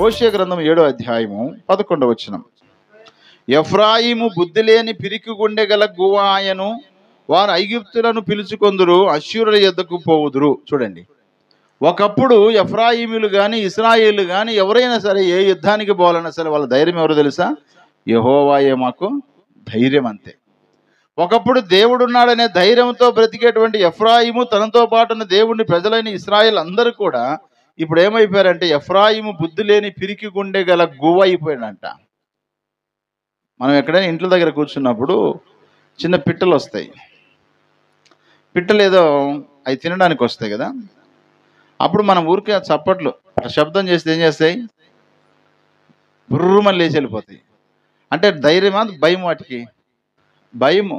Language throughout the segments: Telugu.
హోషేయ గ్రంథం 7వ అధ్యాయము 11వ వచనం. ఎఫ్రాయిము బుద్ధి లేని పిరికి గుండె గల గువాయను, వారు ఐగుప్తులను పిలుచుకొందురు, అశ్షూరుల యొద్దకు పోవుదురు. చూడండి, ఒకప్పుడు ఎఫ్రాయిములు కానీ ఇశ్రాయేలు కానీ ఎవరైనా సరే ఏ యుద్ధానికి పోవాలన్నా సరే వాళ్ళ ధైర్యం ఎవరో తెలుసా? యెహోవాయే మాకు ధైర్యం, అంతే. ఒకప్పుడు దేవుడున్నాడనే ధైర్యంతో బ్రతికేటువంటి ఎఫ్రాయిము, తనతో పాటు ఉన్న దేవుడిని ప్రజలైన ఇశ్రాయేల్ అందరూ కూడా ఇప్పుడు ఏమైపోయారంటే ఎఫ్రాయిము బుద్ధి లేని పిరికి గుండె గల గువ్వ అయిపోయాడంట. మనం ఎక్కడైనా ఇంట్ల దగ్గర కూర్చున్నప్పుడు చిన్న పిట్టలు వస్తాయి. పిట్టలు ఏదో అవి తినడానికి వస్తాయి కదా, అప్పుడు మనం ఊరికే చప్పట్లు శబ్దం చేస్తే ఏం చేస్తాయి? బుర్రుమని లేచి వెళ్ళిపోతాయి. అంటే ధైర్యమా భయం? వాటికి భయము.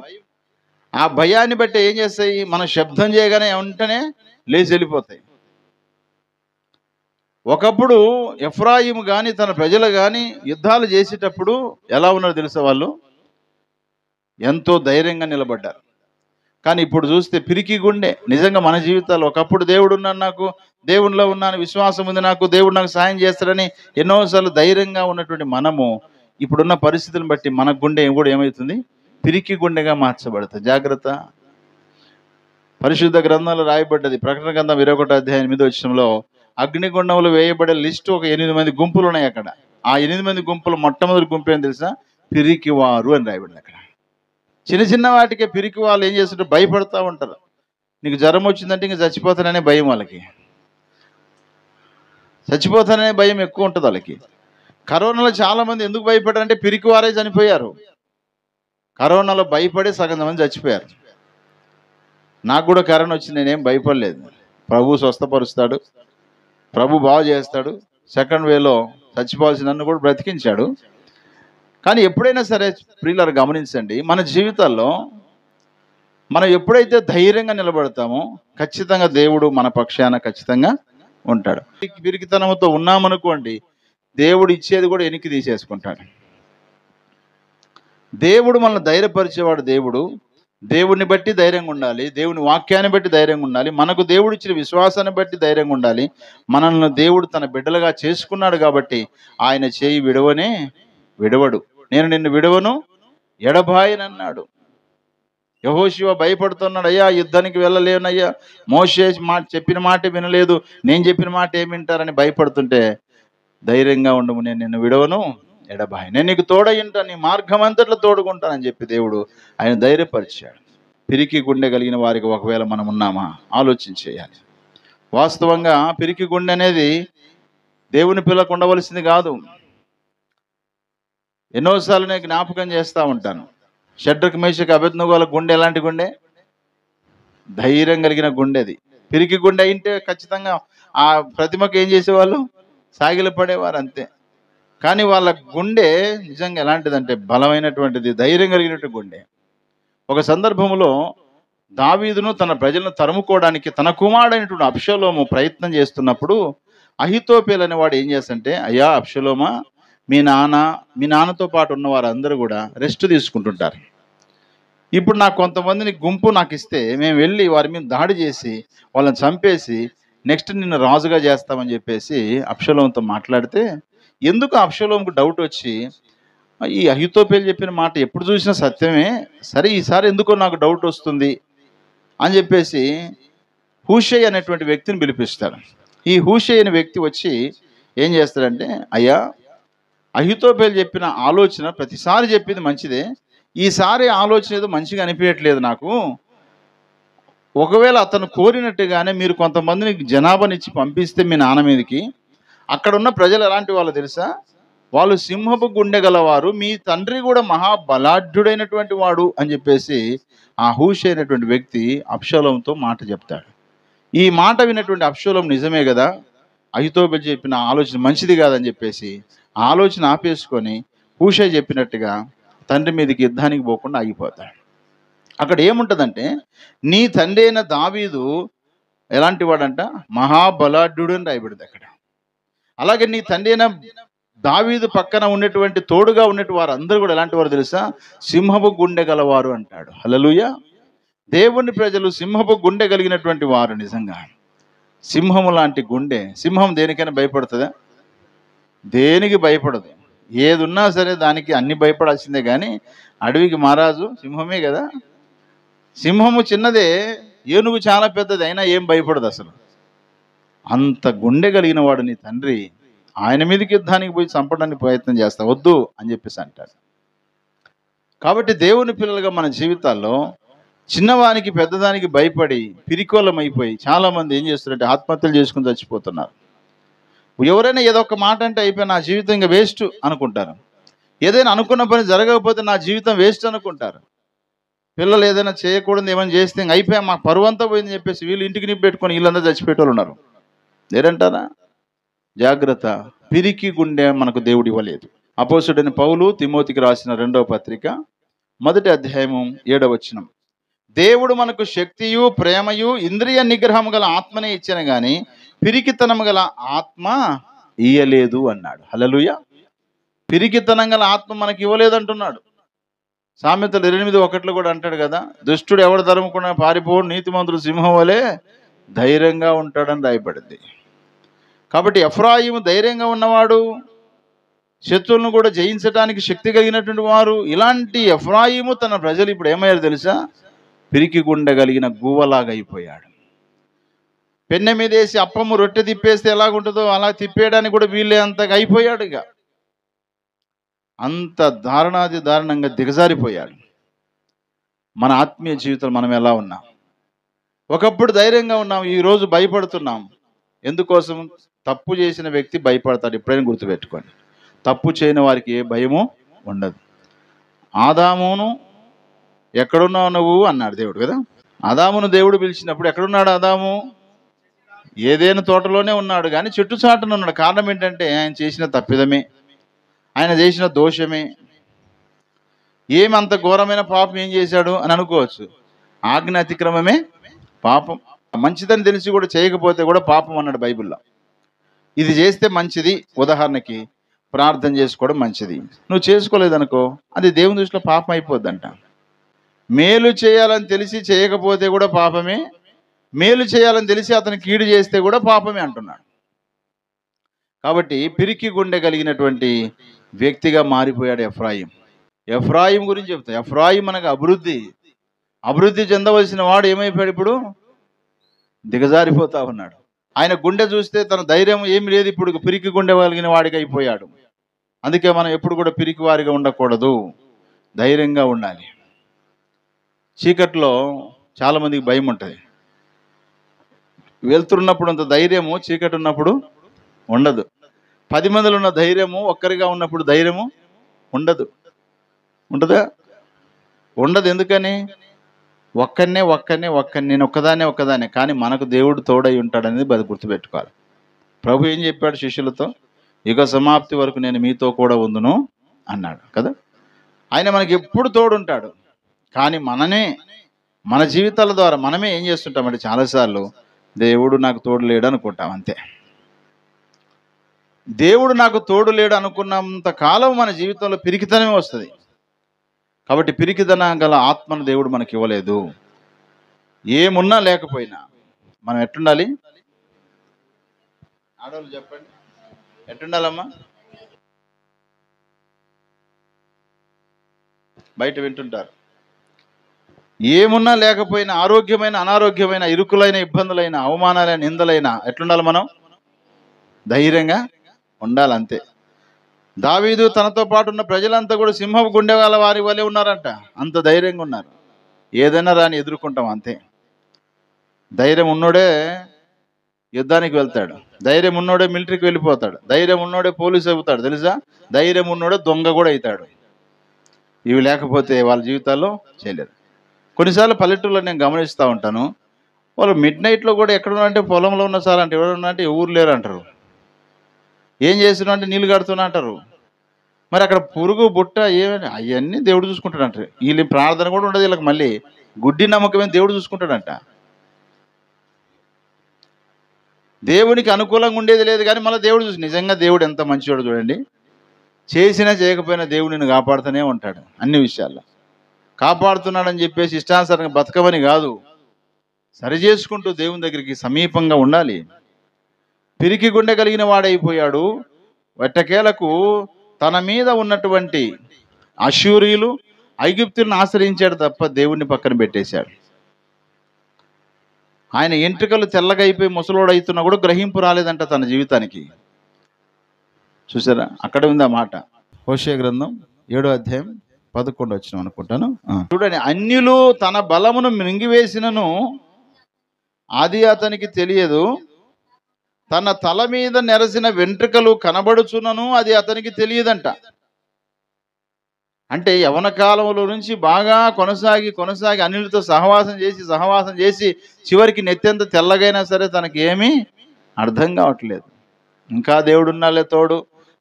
ఆ భయాన్ని బట్టి ఏం చేస్తాయి? మనం శబ్దం చేయగానే వెంటనే లేచి వెళ్ళిపోతాయి. ఒకప్పుడు ఎఫ్రాయిము కానీ తన ప్రజలు కానీ యుద్ధాలు చేసేటప్పుడు ఎలా ఉన్నారో తెలుసా? వాళ్ళు ఎంతో ధైర్యంగా నిలబడ్డారు. కానీ ఇప్పుడు చూస్తే పిరికి గుండె. నిజంగా మన జీవితాల్లో ఒకప్పుడు దేవుడు ఉన్నాను, నాకు దేవుడిలో ఉన్నాను, విశ్వాసం ఉంది నాకు, దేవుడు నాకు సాయం చేస్తాడని ఎన్నోసార్లు ధైర్యంగా ఉన్నటువంటి మనము ఇప్పుడున్న పరిస్థితులను బట్టి మన గుండె కూడా ఏమవుతుంది? పిరికి గుండెగా మార్చబడుతుంది. జాగ్రత్త. పరిశుద్ధ గ్రంథంలో రాయబడ్డది. ప్రకటన గ్రంథం 21వ అధ్యాయం 8వ వచనంలో అగ్నిగుండంలో వేయబడే లిస్టు ఒక 8 మంది గుంపులు ఉన్నాయి అక్కడ. ఆ 8 మంది గుంపులు మొట్టమొదటి గుంపు ఏం తెలుసా? పిరికివారు అని రాయబడింది అక్కడ. చిన్న చిన్న వాటికే పిరికి వాళ్ళు ఏం చేస్తుంటారు? భయపడుతూ ఉంటారు. నీకు జ్వరం వచ్చిందంటే ఇంక చచ్చిపోతాననే భయం వాళ్ళకి. చచ్చిపోతాననే భయం ఎక్కువ ఉంటుంది వాళ్ళకి. కరోనాలో చాలామంది ఎందుకు భయపడారంటే పిరికివారే చనిపోయారు. కరోనాలో భయపడి సగం మంది చచ్చిపోయారు. నాకు కూడా కరోనా వచ్చింది, నేనేం భయపడలేదు. ప్రభు స్వస్థపరుస్తాడు, ప్రభు బాగు చేస్తాడు. సెకండ్ వేలో చచ్చిపోవాల్సిన నన్ను కూడా బ్రతికించాడు. కానీ ఎప్పుడైనా సరే ప్రియులారా గమనించండి, మన జీవితాల్లో మనం ఎప్పుడైతే ధైర్యంగా నిలబడతామో ఖచ్చితంగా దేవుడు మన పక్షాన ఖచ్చితంగా ఉంటాడు. పిరికితనంతో ఉన్నామనుకోండి, దేవుడు ఇచ్చేది కూడా వెనక్కి తీసేసుకుంటాడు. దేవుడు మనల్ని ధైర్యపరిచేవాడు. దేవుడిని బట్టి ధైర్యంగా ఉండాలి, దేవుని వాక్యాన్ని బట్టి ధైర్యంగా ఉండాలి, మనకు దేవుడు ఇచ్చిన విశ్వాసాన్ని బట్టి ధైర్యంగా ఉండాలి. మనల్ని దేవుడు తన బిడ్డలుగా చేసుకున్నాడు కాబట్టి ఆయన చేయి విడవడు. నేను నిన్ను విడవను, ఎడబాయనన్నాడు. యెహోషువ భయపడుతున్నాడు, అయ్యా యుద్ధానికి వెళ్ళలేనయ్యా, మోషే చెప్పిన మాట వినలేదు, నేను చెప్పిన మాట ఏమి వింటారని భయపడుతుంటే ధైర్యంగా ఉండము, నేను నిన్ను విడవను, ఎడబాయి, నేను నీకు తోడై ఉంటాను, నీ మార్గం అంతట్లో తోడుకుంటానని చెప్పి దేవుడు ఆయన ధైర్యపరిచాడు. పిరికి గుండె కలిగిన వారికి ఒకవేళ మనం ఉన్నామా ఆలోచించేయాలి. వాస్తవంగా పిరికి గుండె అనేది దేవుని పిల్లకు ఉండవలసింది కాదు. ఎన్నోసార్లు నేను జ్ఞాపకం చేస్తూ ఉంటాను. షడ్రక్ మేషక్ అబేద్నెగోల గుండె ఎలాంటి గుండె? ధైర్యం కలిగిన గుండెది. పిరికి గుండె అయింటే ఖచ్చితంగా ఆ ప్రతిమకు ఏం చేసేవాళ్ళు? సాగిలపడేవారు, అంతే. కానీ వాళ్ళ గుండె నిజంగా ఎలాంటిదంటే బలమైనటువంటిది, ధైర్యం కలిగినటువంటి గుండె. ఒక సందర్భంలో దావీదును తన ప్రజలను తరుముకోవడానికి తన కుమారుడైనటువంటి అబ్షలోము ప్రయత్నం చేస్తున్నప్పుడు అహితోపేలు అనేవాడు ఏం చేస్తుంటే, అయ్యా అబ్షలోమా, మీ నాన్నతో పాటు ఉన్న వారందరూ కూడా రెస్ట్ తీసుకుంటుంటారు. ఇప్పుడు నాకు కొంతమందిని గుంపు నాకు ఇస్తే మేము వెళ్ళి వారి మీద దాడి చేసి వాళ్ళని చంపేసి నెక్స్ట్ నిన్ను రాజుగా చేస్తామని చెప్పేసి అబ్షలోముతో మాట్లాడితే, ఎందుకు అబ్షలోముకు డౌట్ వచ్చి, ఈ అహితోపేలు చెప్పిన మాట ఎప్పుడు చూసినా సత్యమే, సరే ఈసారి ఎందుకో నాకు డౌట్ వస్తుంది అని చెప్పేసి హూషై అనేటువంటి వ్యక్తిని పిలిపిస్తాడు. ఈ హూషై అనే వ్యక్తి వచ్చి ఏం చేస్తాడంటే, అయ్యా అహితోపేలు చెప్పిన ఆలోచన ప్రతిసారి చెప్పింది మంచిదే, ఈసారి ఆలోచన ఏదో మంచిగా అనిపించట్లేదు నాకు. ఒకవేళ అతను కోరినట్టుగానే మీరు కొంతమందిని జనాభానిచ్చి పంపిస్తే మీ నాన్న మీదకి, అక్కడ ఉన్న ప్రజలు ఎలాంటి వాళ్ళు తెలుసా? వాళ్ళు సింహపు గుండె గలవారు, మీ తండ్రి కూడా మహాబలాఢ్యుడైనటువంటి వాడు అని చెప్పేసి ఆ హూషై అయినటువంటి వ్యక్తి అబ్షలోముతో మాట చెప్తాడు. ఈ మాట విన్నటువంటి అబ్షలోము నిజమే కదా, అహితోపేలు చెప్పిన ఆలోచన మంచిది కాదని చెప్పేసి ఆలోచన ఆపేసుకొని హూషై చెప్పినట్టుగా తండ్రి మీదకి యుద్ధానికి పోకుండా ఆగిపోతాడు. అక్కడ ఏముంటుందంటే, నీ తండ్రి అయిన దావీదు ఎలాంటి వాడంట? మహాబలాఢ్యుడు అని రాయబడింది అక్కడ. అలాగే నీ తండ్రి అయిన దావీదు పక్కన ఉన్నటువంటి తోడుగా ఉన్నటువంటి వారు అందరూ కూడా ఎలాంటి వారు తెలుసా? సింహపు గుండె గలవారు అంటాడు. హల్లెలూయా. దేవుని ప్రజలు సింహపు గుండె కలిగినటువంటి వారు. నిజంగా సింహము లాంటి గుండె. సింహం దేనికైనా భయపడుతుందా? దేనికి భయపడదు. ఏది ఉన్నా సరే దానికి అన్ని భయపడాల్సిందే. కానీ అడవికి మహారాజు సింహమే కదా. సింహము చిన్నదే, ఏనుగు చాలా పెద్దది, అయినా ఏం భయపడదు అసలు. అంత గుండె కలిగిన వాడు నీ తండ్రి, ఆయన మీదకి యుద్ధానికి పోయి చంపడానికి ప్రయత్నం చేస్తా, వద్దు అని చెప్పేసి అంటాడు. కాబట్టి దేవుని పిల్లలుగా మన జీవితాల్లో చిన్నవానికి పెద్దదానికి భయపడి పిరికోలమైపోయి చాలామంది ఏం చేస్తారంటే ఆత్మహత్యలు చేసుకుని చచ్చిపోతున్నారు. ఎవరైనా ఏదో ఒక మాట అంటే అయిపోయి నా జీవితం ఇంకా వేస్ట్ అనుకుంటారు. ఏదైనా అనుకున్న పని జరగకపోతే నా జీవితం వేస్ట్ అనుకుంటారు. పిల్లలు ఏదైనా చేయకూడదు ఏమైనా చేస్తే ఇంక అయిపోయా మా పరువు అంతా పోయిందని చెప్పేసి వీళ్ళు ఇంటికి నింపు పెట్టుకొని వీళ్ళందరూ చచ్చిపెట్టేవాళ్ళు ఉన్నారు. లేరంటారా? జాగ్రత్త, పిరికి గుండె మనకు దేవుడు ఇవ్వలేదు. అపోస్తుడైన పౌలు తిమోతికి రాసిన 2వ పత్రిక 1వ అధ్యాయము 7వ వచనం, దేవుడు మనకు శక్తియు ప్రేమయు ఇంద్రియ నిగ్రహము గల ఆత్మనే ఇచ్చాను గాని పిరికితనము గల ఆత్మ ఇయ్యలేదు అన్నాడు. హల్లెలూయా. పిరికితనం గల ఆత్మ మనకి ఇవ్వలేదు అంటున్నాడు. సామెతలు 8:1 కూడా అంటాడు కదా, దుష్టుడు ఎవడు తరుముకున్నా పారిపోడు, నీతిమంతుడు సింహం వలె ధైర్యంగా ఉంటాడని రాయబడింది. కాబట్టి ఎఫ్రాయిము ధైర్యంగా ఉన్నవాడు, శత్రువులను కూడా జయించడానికి శక్తి కలిగినటువంటి వారు. ఇలాంటి ఎఫ్రాయిము తన ప్రజలు ఇప్పుడు ఏమయ్యారు తెలుసా? పిరికి గుండె కలిగిన గువ్వలాగా అయిపోయాడు. పెన్నె మీద వేసి అప్పము రొట్టె తిప్పేస్తే ఎలాగుంటుందో అలా తిప్పేయడానికి కూడా వీళ్ళే అంతగా అయిపోయాడు. ఇక అంత దారుణాది దారుణంగా దిగజారిపోయాడు. మన ఆత్మీయ జీవితంలో మనం ఎలా ఉన్నాం? ఒకప్పుడు ధైర్యంగా ఉన్నాం, ఈరోజు భయపడుతున్నాం. ఎందుకోసం? తప్పు చేసిన వ్యక్తి భయపడతాడు. ఎప్పుడైనా గుర్తుపెట్టుకోండి, తప్పు చేయని వారికి ఏ భయము ఉండదు. ఆదామును ఎక్కడున్నావు నువ్వు అన్నాడు దేవుడు కదా. ఆదామును దేవుడు పిలిచినప్పుడు ఎక్కడున్నాడు ఆదాము? ఏదైనా తోటలోనే ఉన్నాడు, కానీ చెట్టు చాటున ఉన్నాడు. కారణం ఏంటంటే ఆయన చేసిన తప్పిదమే, ఆయన చేసిన దోషమే. ఏమంత ఘోరమైన పాపం ఏం చేశాడు అని అనుకోవచ్చు. ఆజ్ఞ అతిక్రమమే పాపం. మంచిదని తెలిసి కూడా చేయకపోతే కూడా పాపం అన్నాడు బైబిల్లో. ఇది చేస్తే మంచిది, ఉదాహరణకి ప్రార్థన చేసుకోవడం మంచిది, నువ్వు చేసుకోలేదనుకో అది దేవుని దృష్టిలో పాపం అయిపోద్దంట. మేలు చేయాలని తెలిసి చేయకపోతే కూడా పాపమే, మేలు చేయాలని తెలిసి అతను కీడు చేస్తే కూడా పాపమే అంటున్నాడు. కాబట్టి పిరికి గుండె కలిగినటువంటి వ్యక్తిగా మారిపోయాడు ఎఫ్రాయిం. ఎఫ్రాయిం గురించి చెప్తా. ఎఫ్రాయిం మనకు అభివృద్ధి చెందవలసిన వాడు ఏమైపోయాడు? ఇప్పుడు దిగజారిపోతా ఉన్నాడు. ఆయన గుండె చూస్తే తన ధైర్యం ఏమి లేదు, ఇప్పుడు పిరికి గుండె కలిగిన వాడిగా అయిపోయాడు. అందుకే మనం ఎప్పుడు కూడా పిరికి వారిగా ఉండకూడదు, ధైర్యంగా ఉండాలి. చీకట్లో చాలామందికి భయం ఉంటుంది. వెళ్తున్నప్పుడు అంత ధైర్యము చీకటి ఉన్నప్పుడు ఉండదు. 10 మందిలో ఉన్న ధైర్యము ఒక్కరిగా ఉన్నప్పుడు ధైర్యము ఉండదు. ఉంటుందా? ఉండదు. ఎందుకని? ఒక్కనే నేను ఒక్కదానే. కానీ మనకు దేవుడు తోడై ఉంటాడనేది అది గుర్తుపెట్టుకోవాలి. ప్రభు ఏం చెప్పాడు శిష్యులతో? యుగ సమాప్తి వరకు నేను మీతో కూడా ఉందును అన్నాడు కదా. ఆయన మనకి ఎప్పుడు తోడుంటాడు. కానీ మన జీవితాల ద్వారా మనమే ఏం చేస్తుంటామంటే చాలాసార్లు దేవుడు నాకు తోడు లేడు అనుకుంటాం, అంతే. దేవుడు నాకు తోడు లేడు అనుకున్నంత కాలం మన జీవితంలో పిరికితనమే వస్తుంది. కాబట్టి పిరికితనం గల ఆత్మను దేవుడు మనకి ఇవ్వలేదు. ఏమున్నా లేకపోయినా మనం ఎట్టుండాలి? ఆడవాళ్ళు చెప్పండి, ఎట్టుండాలమ్మా? బయట వింటుంటారు. ఏమున్నా లేకపోయినా, ఆరోగ్యమైన అనారోగ్యమైన, ఇరుకులైన ఇబ్బందులైన, అవమానాలైన, నిందలైన ఎట్లుండాలి? మనం ధైర్యంగా ఉండాలి, అంతే. దావీదు తనతో పాటు ఉన్న ప్రజలంతా కూడా సింహపు గుండె వాళ్ళ వారి వలె ఉన్నారంట. అంత ధైర్యంగా ఉన్నారు. ఏదైనా రాని ఎదుర్కొంటాం, అంతే. ధైర్యం ఉన్నోడే యుద్ధానికి వెళ్తాడు, ధైర్యం ఉన్నోడే మిలిటరీకి వెళ్ళిపోతాడు, ధైర్యం ఉన్నోడే పోలీసు అవుతాడు, తెలుసా? ధైర్యం ఉన్నోడే దొంగ కూడా అవుతాడు. ఇవి లేకపోతే వాళ్ళ జీవితాల్లో చేయలేరు. కొన్నిసార్లు పల్లెటూరులో నేను గమనిస్తూ ఉంటాను, వాళ్ళు మిడ్నైట్లో కూడా ఎక్కడున్నారంటే పొలంలో ఉన్న సార్ అంటే ఎవరున్నా అంటే ఎవరు లేరు అంటారు. ఏం చేస్తున్నా అంటే నీళ్ళు కడుతున్నా అంటారు. మరి అక్కడ పురుగు బుట్ట ఏమైనా అవన్నీ దేవుడు చూసుకుంటాడు అంటారు. వీళ్ళ ప్రార్థన కూడా ఉండదు వీళ్ళకి. మళ్ళీ గుడ్డి నమ్మకమే దేవుడు చూసుకుంటాడంట. దేవునికి అనుకూలంగా ఉండేది లేదు, కానీ మళ్ళీ దేవుడు చూసి నిజంగా దేవుడు ఎంత మంచివాడు చూడండి. చేసినా చేయకపోయినా దేవుడు నిన్ను కాపాడుతూనే ఉంటాడు. అన్ని విషయాల్లో కాపాడుతున్నాడని చెప్పేసి ఇష్టానుసారంగా బతకమని కాదు, సరి చేసుకుంటూ దేవుని దగ్గరికి సమీపంగా ఉండాలి. పిరికి గుండె కలిగిన వాడైపోయాడు ఎట్టకేలకు తన మీద ఉన్నటువంటి అష్షూరీయులు ఐగుప్తులను ఆశ్రయించాడు తప్ప దేవుణ్ణి పక్కన పెట్టేశాడు. ఆయన ఎంట్రుకలు తెల్లగా అయిపోయి ముసలోడు అవుతున్నా కూడా గ్రహింపు రాలేదంట తన జీవితానికి. చూసారా, అక్కడ ఉంది ఆ మాట. హోషేయ గ్రంథం 7వ అధ్యాయం 11 వచ్చిన అనుకుంటాను. చూడండి, అన్యులు తన బలమును మింగివేసినను అది అతనికి తెలియదు, తన తల మీద నెరసిన వెంట్రుకలు కనబడుచున్నను అది అతనికి తెలియదంట. అంటే యవన కాలంలో నుంచి బాగా కొనసాగి అన్యులతో సహవాసం చేసి చివరికి నెత్తెంత తెల్లగైనా సరే తనకి ఏమీ అర్థం కావట్లేదు. ఇంకా దేవుడున్నాలే తోడు,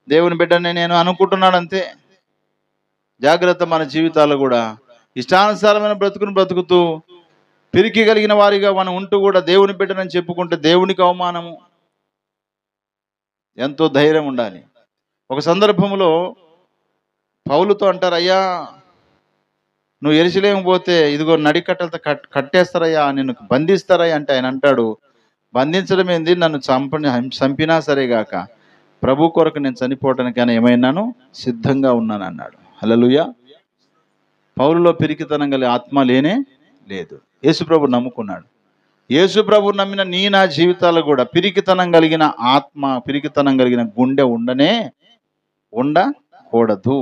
దేవుని బిడ్డనే నేను అనుకుంటున్నాడు అంతే. జాగ్రత్త, మన జీవితాలు కూడా ఇష్టానుసారమైన బ్రతుకుతూ పిరికి కలిగిన వారిగా మనం ఉంటూ కూడా దేవుని బిడ్డనని చెప్పుకుంటే దేవునికి అవమానము. ఎంతో ధైర్యం ఉండాలి. ఒక సందర్భంలో పౌలుతో అంటారు, అయ్యా నువ్వు యెరూషలేము పోతే ఇదిగో నడికట్టలతో కట్టేస్తారయ్యా, నిన్ను బంధిస్తారయ్యా అంటే ఆయన అంటాడు, బంధించడం ఏంది, నన్ను చంపినా సరేగాక ప్రభు కొరకు నేను చనిపోవటానికైనా ఏమైనాను సిద్ధంగా ఉన్నాను అన్నాడు. హల్లెలూయా. పౌలులో పిరికితనం గల ఆత్మ లేనే లేదు. యేసుప్రభు నమ్ముకున్నాడు. యేసుప్రభు నమ్మిన నా జీవితాలు కూడా పిరికితనం కలిగిన ఆత్మ, పిరికితనం కలిగిన గుండె ఉండకూడదు.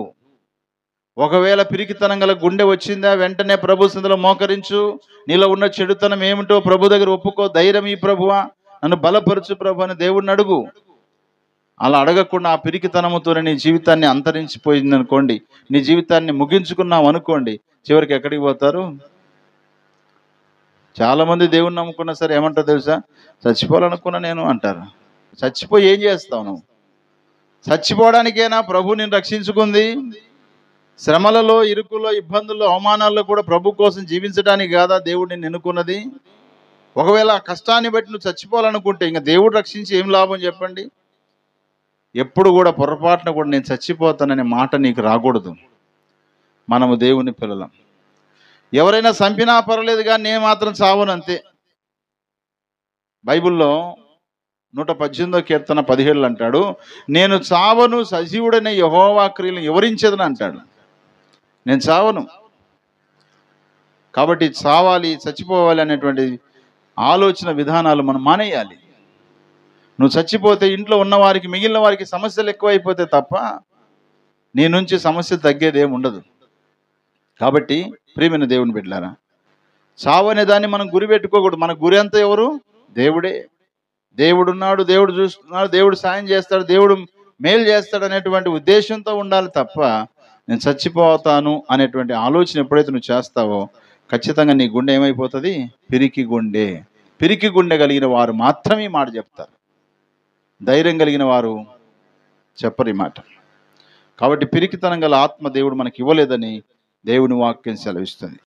ఒకవేళ పిరికితనం గల గుండె వచ్చిందా, వెంటనే ప్రభు సన్నిధిలో మోకరించు. నీలో ఉన్న చెడుతనం ఏమిటో ప్రభు దగ్గర ఒప్పుకో. ధైర్యం ఈ ప్రభువా, నన్ను బలపరచు ప్రభు అని దేవుణ్ణి అడుగు. అలా అడగకుండా ఆ పిరికితనముతోనే నీ జీవితాన్ని అంతరించిపోయింది అనుకోండి, నీ జీవితాన్ని ముగించుకున్నావు అనుకోండి, చివరికి ఎక్కడికి పోతారు? చాలామంది దేవుణ్ణి నమ్ముకున్నా సరే ఏమంటారు తెలుసా, చచ్చిపోవాలనుకున్నా నేను అంటారు. చచ్చిపోయి ఏం చేస్తావు నువ్వు? చచ్చిపోవడానికేనా ప్రభు నిన్ను రక్షించుకుంది? శ్రమలలో, ఇరుకులో, ఇబ్బందుల్లో, అవమానాల్లో కూడా ప్రభు కోసం జీవించడానికి కాదా దేవుడు నిన్ను ఎన్నుకున్నది? ఒకవేళ ఆ కష్టాన్ని బట్టి నువ్వు చచ్చిపోవాలనుకుంటే ఇంకా దేవుడు రక్షించి ఏం లాభం చెప్పండి? ఎప్పుడు కూడా పొరపాటున కూడా నేను చచ్చిపోతాననే మాట నీకు రాకూడదు. మనము దేవుని పిల్లలం. ఎవరైనా చంపినా పర్వాలేదు కానీ నేను మాత్రం చావను అంతే. బైబిల్లో 118వ కీర్తన 17 అంటాడు, నేను చావను, సజీవుడనే యెహోవా క్రియలను వివరించేదని అంటాడు. నేను చావను. కాబట్టి చావాలి, చచ్చిపోవాలి అనేటువంటి ఆలోచన విధానాలు మనం మానేయాలి. నువ్వు చచ్చిపోతే ఇంట్లో ఉన్నవారికి, మిగిలిన వారికి సమస్యలు ఎక్కువైపోతే తప్ప నీ నుంచి సమస్య తగ్గేదేమి ఉండదు. కాబట్టి ప్రియమైన దేవుని బిడ్డలారా, చావు అనే దాన్ని మనం గురి పెట్టుకోకూడదు. మన గురి అంతా ఎవరు? దేవుడే. దేవుడున్నాడు, దేవుడు చూస్తున్నాడు, దేవుడు సాయం చేస్తాడు, దేవుడు మేలు చేస్తాడు అనేటువంటి ఉద్దేశంతో ఉండాలి తప్ప నేను చచ్చిపోతాను అనేటువంటి ఆలోచన ఎప్పుడైతే నువ్వు చేస్తావో ఖచ్చితంగా నీ గుండె ఏమైపోతుంది? పిరికి గుండె. పిరికి గుండె కలిగిన వారు మాత్రమే ఈ మాట చెప్తారు. ధైర్యం కలిగిన వారు చెప్పరు ఈ మాట. కాబట్టి పిరికితనం గల ఆత్మ దేవుడు మనకి ఇవ్వలేదని దేవుని వాక్యం సెలవిస్తుంది.